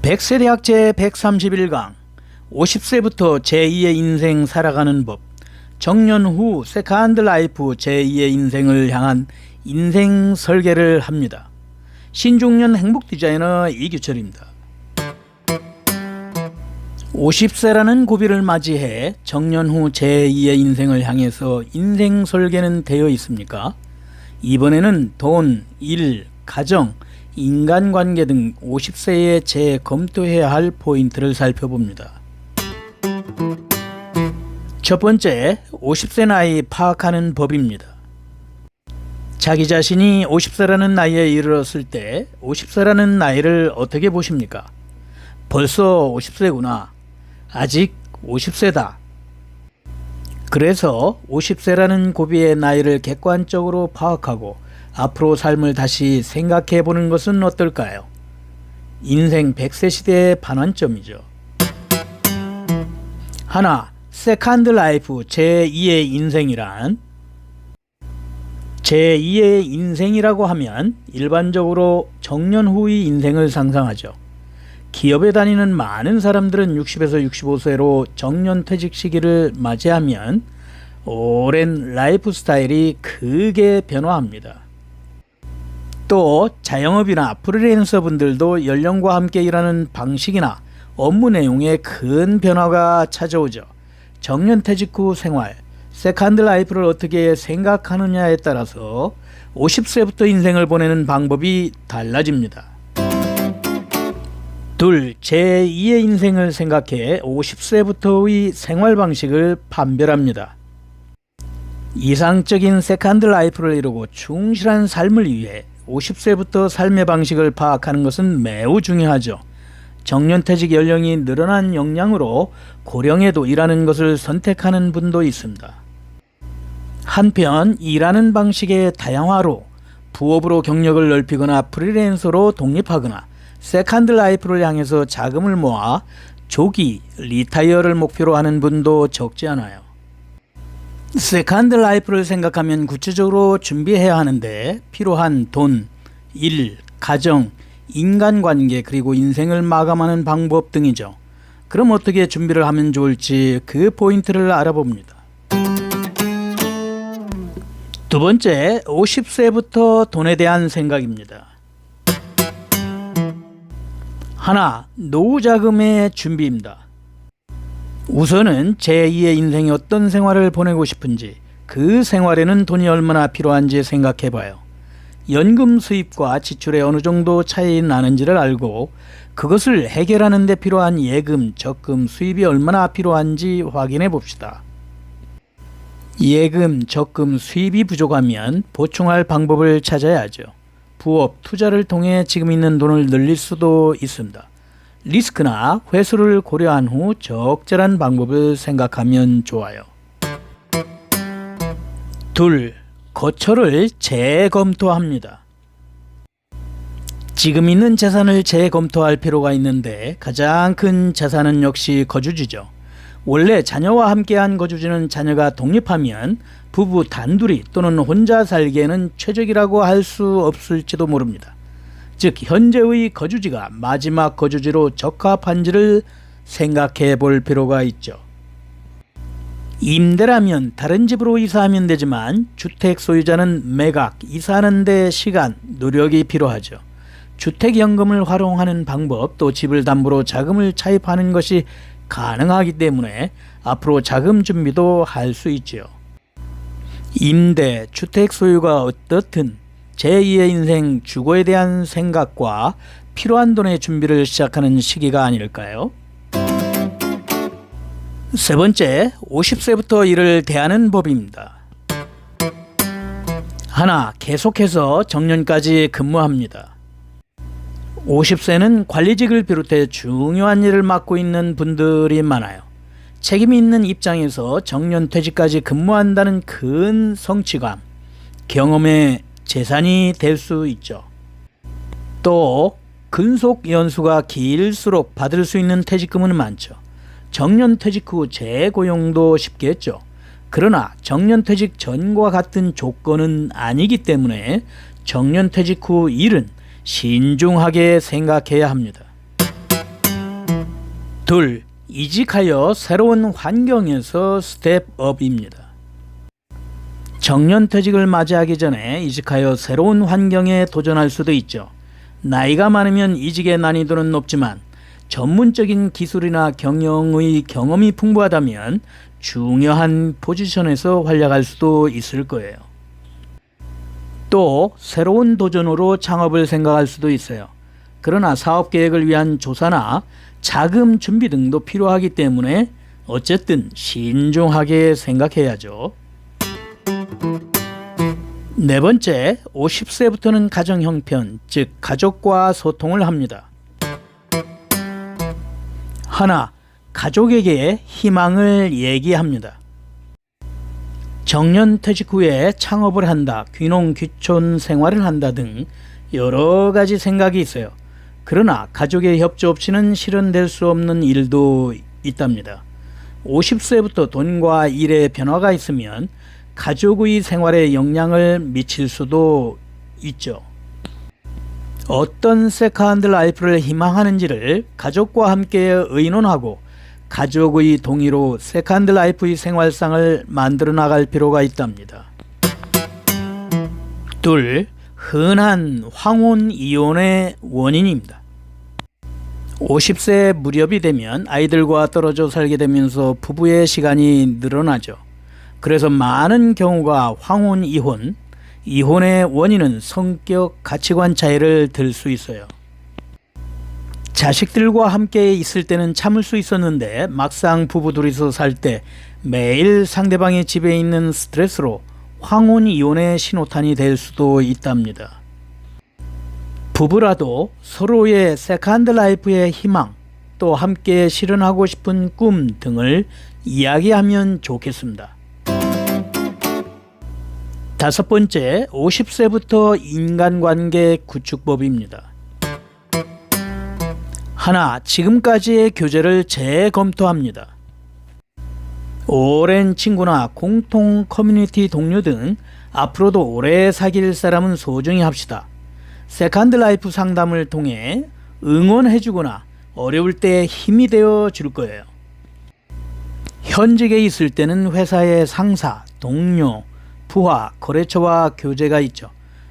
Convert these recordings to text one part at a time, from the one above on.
백세대학 제131강 50세부터 제2의 인생 살아가는 법, 정년 후 세컨드 라이프 제2의 인생을 향한 인생 설계를 합니다. 신중년 행복 디자이너 이규철입니다. 50세라는 고비를 맞이해 정년 후 제2의 인생을 향해서 인생 설계는 되어 있습니까? 이번에는 돈, 일, 가정, 인간관계 등 50세에 재검토해야 할 포인트를 살펴봅니다. 첫 번째, 50세 나이 파악하는 법입니다. 자기 자신이 50세라는 나이에 이르렀을 때 50세라는 나이를 어떻게 보십니까? 벌써 50세구나. 아직 50세다. 그래서 50세라는 고비의 나이를 객관적으로 파악하고 앞으로 삶을 다시 생각해 보는 것은 어떨까요? 인생 100세 시대의 반환점이죠. 하나, 세컨드 라이프 제2의 인생이란? 제2의 인생이라고 하면 일반적으로 정년 후의 인생을 상상하죠. 기업에 다니는 많은 사람들은 60에서 65세로 정년 퇴직 시기를 맞이하면 오랜 라이프 스타일이 크게 변화합니다. 또 자영업이나 프리랜서 분들도 연령과 함께 일하는 방식이나 업무 내용에 큰 변화가 찾아오죠. 정년 퇴직 후 생활, 세컨드 라이프를 어떻게 생각하느냐에 따라서 50세부터 인생을 보내는 방법이 달라집니다. 둘, 제2의 인생을 생각해 50세부터의 생활 방식을 판별합니다. 이상적인 세컨드 라이프를 이루고 충실한 삶을 위해 50세부터 삶의 방식을 파악하는 것은 매우 중요하죠. 정년퇴직 연령이 늘어난 영향으로 고령에도 일하는 것을 선택하는 분도 있습니다. 한편 일하는 방식의 다양화로 부업으로 경력을 넓히거나 프리랜서로 독립하거나 세컨드 라이프를 향해서 자금을 모아 조기 리타이어를 목표로 하는 분도 적지 않아요. 세컨드 라이프를 생각하면 구체적으로 준비해야 하는데 필요한 돈, 일, 가정, 인간관계 그리고 인생을 마감하는 방법 등이죠. 그럼 어떻게 준비를 하면 좋을지 그 포인트를 알아봅니다. 두 번째, 50세부터 돈에 대한 생각입니다. 하나, 노후 자금의 준비입니다. 우선은 제2의 인생이 어떤 생활을 보내고 싶은지, 그 생활에는 돈이 얼마나 필요한지 생각해 봐요. 연금 수입과 지출에 어느 정도 차이 나는지를 알고 그것을 해결하는 데 필요한 예금, 적금, 수입이 얼마나 필요한지 확인해 봅시다. 예금, 적금, 수입이 부족하면 보충할 방법을 찾아야죠. 부업, 투자를 통해 지금 있는 돈을 늘릴 수도 있습니다. 리스크나 회수를 고려한 후 적절한 방법을 생각하면 좋아요. 둘, 거처를 재검토합니다. 지금 있는 재산을 재검토할 필요가 있는데 가장 큰 재산은 역시 거주지죠. 원래 자녀와 함께한 거주지는 자녀가 독립하면 부부 단둘이 또는 혼자 살기에는 최적이라고 할 수 없을지도 모릅니다. 즉 현재의 거주지가 마지막 거주지로 적합한지를 생각해 볼 필요가 있죠. 임대라면 다른 집으로 이사하면 되지만 주택 소유자는 매각, 이사하는 데 시간, 노력이 필요하죠. 주택연금을 활용하는 방법, 또 집을 담보로 자금을 차입하는 것이 가능하기 때문에 앞으로 자금 준비도 할 수 있죠. 임대, 주택 소유가 어떻든 제2의 인생 주거에 대한 생각과 필요한 돈의 준비를 시작하는 시기가 아닐까요? 세 번째, 50세부터 일을 대하는 법입니다. 하나, 계속해서 정년까지 근무합니다. 50세는 관리직을 비롯해 중요한 일을 맡고 있는 분들이 많아요. 책임이 있는 입장에서 정년퇴직까지 근무한다는 큰 성취감, 경험의 재산이 될 수 있죠. 또 근속 연수가 길수록 받을 수 있는 퇴직금은 많죠. 정년퇴직 후 재고용도 쉽겠죠. 그러나 정년퇴직 전과 같은 조건은 아니기 때문에 정년퇴직 후 일은 신중하게 생각해야 합니다. 둘, 이직하여 새로운 환경에서 스텝업입니다. 정년퇴직을 맞이하기 전에 이직하여 새로운 환경에 도전할 수도 있죠. 나이가 많으면 이직의 난이도는 높지만 전문적인 기술이나 경영의 경험이 풍부하다면 중요한 포지션에서 활약할 수도 있을 거예요. 또 새로운 도전으로 창업을 생각할 수도 있어요. 그러나 사업 계획을 위한 조사나 자금 준비 등도 필요하기 때문에 어쨌든 신중하게 생각해야죠. 네 번째, 50세부터는 가정 형편, 즉 가족과 소통을 합니다. 하나, 가족에게 희망을 얘기합니다. 정년퇴직 후에 창업을 한다, 귀농귀촌 생활을 한다 등 여러 가지 생각이 있어요. 그러나 가족의 협조 없이는 실현될 수 없는 일도 있답니다. 50세부터 돈과 일의 변화가 있으면 가족의 생활에 영향을 미칠 수도 있죠. 어떤 세컨드 라이프를 희망하는지를 가족과 함께 의논하고 가족의 동의로 세컨드 라이프의 생활상을 만들어 나갈 필요가 있답니다. 둘, 흔한 황혼 이혼의 원인입니다. 50세 무렵이 되면 아이들과 떨어져 살게 되면서 부부의 시간이 늘어나죠. 그래서 많은 경우가 황혼 이혼, 이혼의 원인은 성격, 가치관 차이를 들 수 있어요. 자식들과 함께 있을 때는 참을 수 있었는데 막상 부부 둘이서 살 때 매일 상대방의 집에 있는 스트레스로 황혼 이혼의 신호탄이 될 수도 있답니다. 부부라도 서로의 세컨드 라이프의 희망, 또 함께 실현하고 싶은 꿈 등을 이야기하면 좋겠습니다. 다섯 번째, 50세부터 인간관계 구축법입니다. 하나, 지금까지의 교제를 재검토합니다. 오랜 친구나 공통 커뮤니티 동료 등 앞으로도 오래 사귈 사람은 소중히 합시다. 세컨드 라이프 상담을 통해 응원해주거나 어려울 때 힘이 되어 줄 거예요. 현직에 있을 때는 회사의 상사, 동료, 부하, 거래처와 교제가 있죠.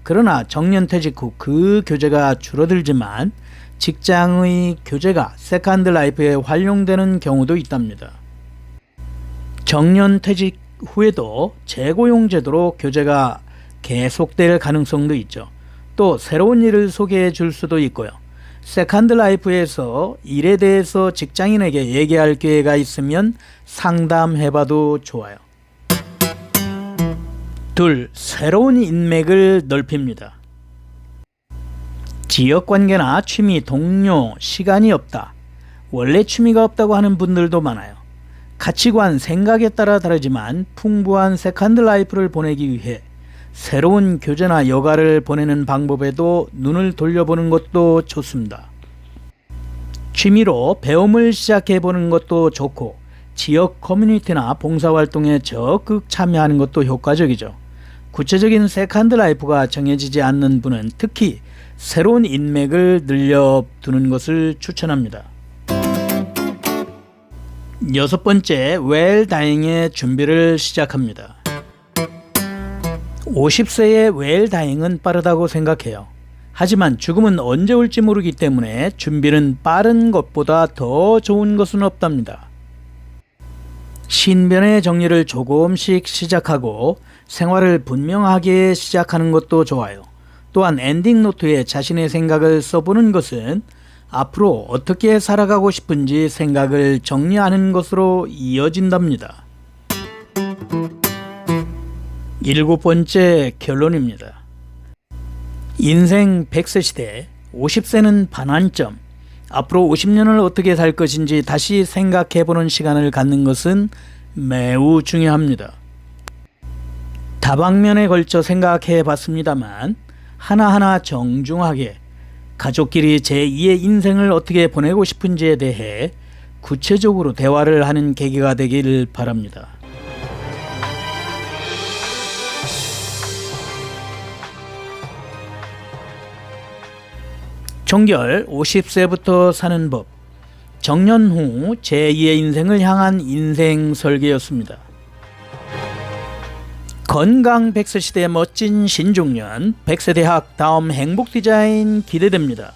그러나 정년퇴직 후 그 교제가 줄어들지만 직장의 교제가 세컨드 라이프에 활용되는 경우도 있답니다. 정년퇴직 후에도 재고용 제도로 교제가 계속될 가능성도 있죠. 또 새로운 일을 소개해 줄 수도 있고요. 세컨드 라이프에서 일에 대해서 직장인에게 얘기할 기회가 있으면 상담해봐도 좋아요. 둘, 새로운 인맥을 넓힙니다. 지역관계나 취미, 동료, 시간이 없다. 원래 취미가 없다고 하는 분들도 많아요. 가치관, 생각에 따라 다르지만 풍부한 세컨드 라이프를 보내기 위해 새로운 교제나 여가를 보내는 방법에도 눈을 돌려보는 것도 좋습니다. 취미로 배움을 시작해보는 것도 좋고 지역 커뮤니티나 봉사활동에 적극 참여하는 것도 효과적이죠. 구체적인 세컨드 라이프가 정해지지 않는 분은 특히 새로운 인맥을 늘려두는 것을 추천합니다. 여섯 번째, 웰다잉의 준비를 시작합니다. 50세의 웰다잉은 빠르다고 생각해요. 하지만 죽음은 언제 올지 모르기 때문에 준비는 빠른 것보다 더 좋은 것은 없답니다. 신변의 정리를 조금씩 시작하고 생활을 분명하게 시작하는 것도 좋아요. 또한 엔딩 노트에 자신의 생각을 써보는 것은 앞으로 어떻게 살아가고 싶은지 생각을 정리하는 것으로 이어진답니다. 일곱 번째 결론입니다. 인생 100세 시대, 50세는 반환점. 앞으로 50년을 어떻게 살 것인지 다시 생각해보는 시간을 갖는 것은 매우 중요합니다. 다방면에 걸쳐 생각해 봤습니다만 하나하나 정중하게 가족끼리 제2의 인생을 어떻게 보내고 싶은지에 대해 구체적으로 대화를 하는 계기가 되길 바랍니다. 종결 50세부터 사는 법. 정년 후 제2의 인생을 향한 인생 설계였습니다. 건강 100세 시대의 멋진 신중년, 100세 대학 다음 행복 디자인 기대됩니다.